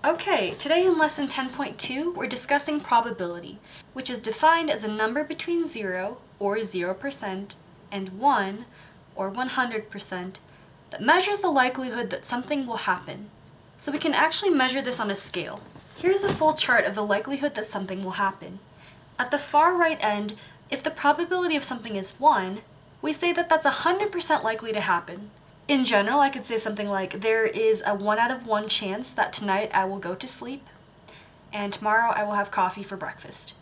Okay, today in lesson 10.2, we're discussing probability, which is defined as a number between 0, or 0%, and 1, or 100%, that measures the likelihood that something will happen. So we can actually measure this on a scale. Here's a full chart of the likelihood that something will happen. At the far right end, if the probability of something is 1, we say that that's 100% likely to happen. In general, I could say something like, there is a 1 out of 1 chance that tonight I will go to sleep, and tomorrow I will have coffee for breakfast.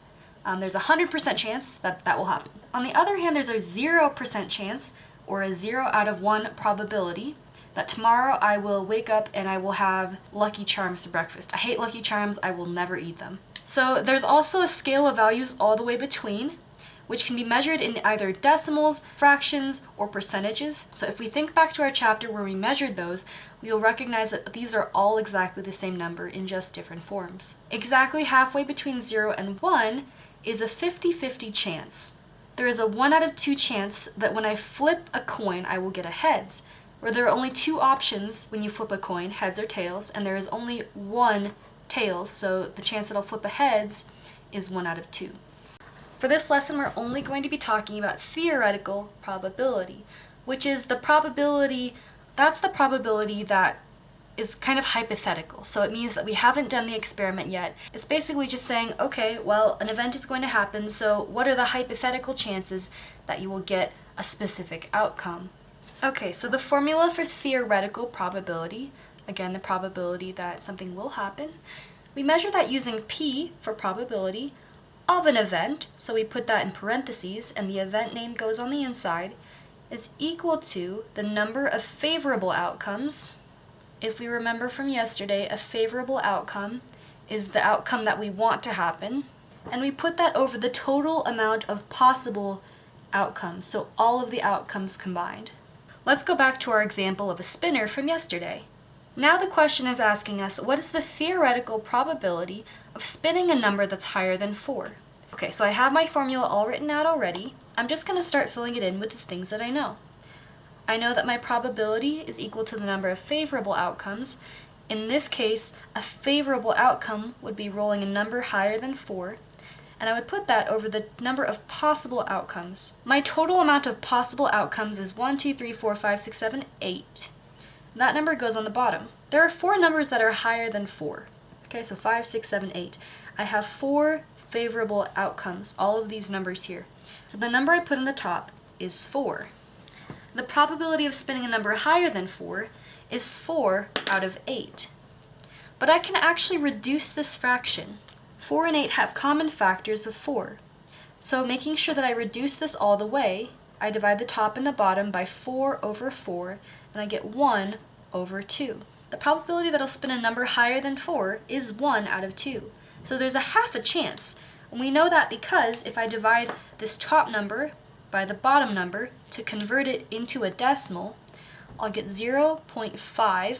There's a 100% chance that that will happen. On the other hand, there's a 0% chance, or a 0 out of 1 probability, that tomorrow I will wake up and I will have Lucky Charms for breakfast. I hate Lucky Charms, I will never eat them. So there's also a scale of values all the way between, which can be measured in either decimals, fractions, or percentages. So if we think back to our chapter where we measured those, we will recognize that these are all exactly the same number in just different forms. Exactly halfway between 0 and 1 is a 50-50 chance. There is a 1 out of 2 chance that when I flip a coin, I will get a heads, where there are only 2 options when you flip a coin, heads or tails, and there is only 1 tails, so the chance that I'll flip a heads is 1 out of 2. For this lesson, we're only going to be talking about theoretical probability, which is the probability that is kind of hypothetical. So it means that we haven't done the experiment yet. It's basically just saying, okay, well, an event is going to happen, so what are the hypothetical chances that you will get a specific outcome? Okay, so the formula for theoretical probability, again, the probability that something will happen, we measure that using P for probability of an event, so we put that in parentheses, and the event name goes on the inside, is equal to the number of favorable outcomes. If we remember from yesterday, a favorable outcome is the outcome that we want to happen, and we put that over the total amount of possible outcomes, so all of the outcomes combined. Let's go back to our example of a spinner from yesterday. Now the question is asking us, what is the theoretical probability of spinning a number that's higher than 4? Okay, so I have my formula all written out already. I'm just going to start filling it in with the things that I know. I know that my probability is equal to the number of favorable outcomes. In this case, a favorable outcome would be rolling a number higher than 4, and I would put that over the number of possible outcomes. My total amount of possible outcomes is 1, 2, 3, 4, 5, 6, 7, 8. That number goes on the bottom. There are 4 numbers that are higher than 4. Okay, so 5, 6, 7, 8. I have 4 favorable outcomes, all of these numbers here. So the number I put in the top is 4. The probability of spinning a number higher than 4 is 4 out of 8. But I can actually reduce this fraction. 4 and 8 have common factors of 4. So making sure that I reduce this all the way, I divide the top and the bottom by 4 over 4, and I get 1 over 2. The probability that I'll spin a number higher than 4 is 1 out of 2. So there's a half a chance. And we know that because if I divide this top number by the bottom number to convert it into a decimal, I'll get 0.5.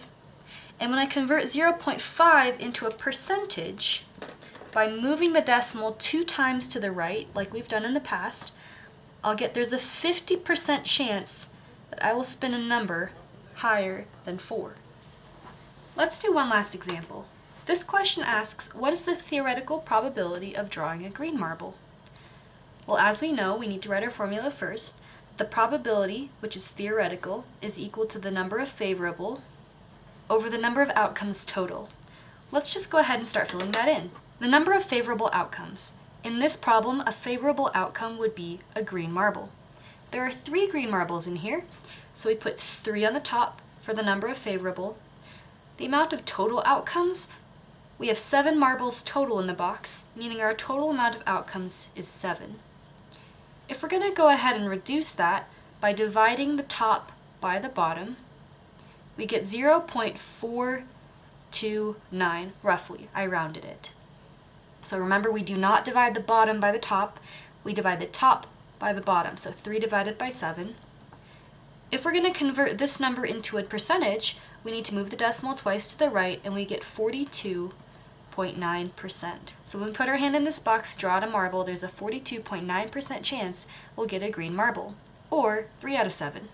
And when I convert 0.5 into a percentage, by moving the decimal 2 times to the right, like we've done in the past, I'll get there's a 50% chance that I will spin a number higher than 4. Let's do one last example. This question asks, what is the theoretical probability of drawing a green marble? Well, as we know, we need to write our formula first. The probability, which is theoretical, is equal to the number of favorable over the number of outcomes total. Let's just go ahead and start filling that in. The number of favorable outcomes. In this problem, a favorable outcome would be a green marble. There are 3 green marbles in here, so we put 3 on the top for the number of favorable. The amount of total outcomes, we have 7 marbles total in the box, meaning our total amount of outcomes is 7. If we're going to go ahead and reduce that by dividing the top by the bottom, we get 0.429, roughly. I rounded it. So remember, we do not divide the bottom by the top, we divide the top by the bottom, so 3 divided by 7. If we're going to convert this number into a percentage, we need to move the decimal twice to the right, and we get 42.9%. So when we put our hand in this box, draw out a marble, there's a 42.9% chance we'll get a green marble, or 3 out of 7.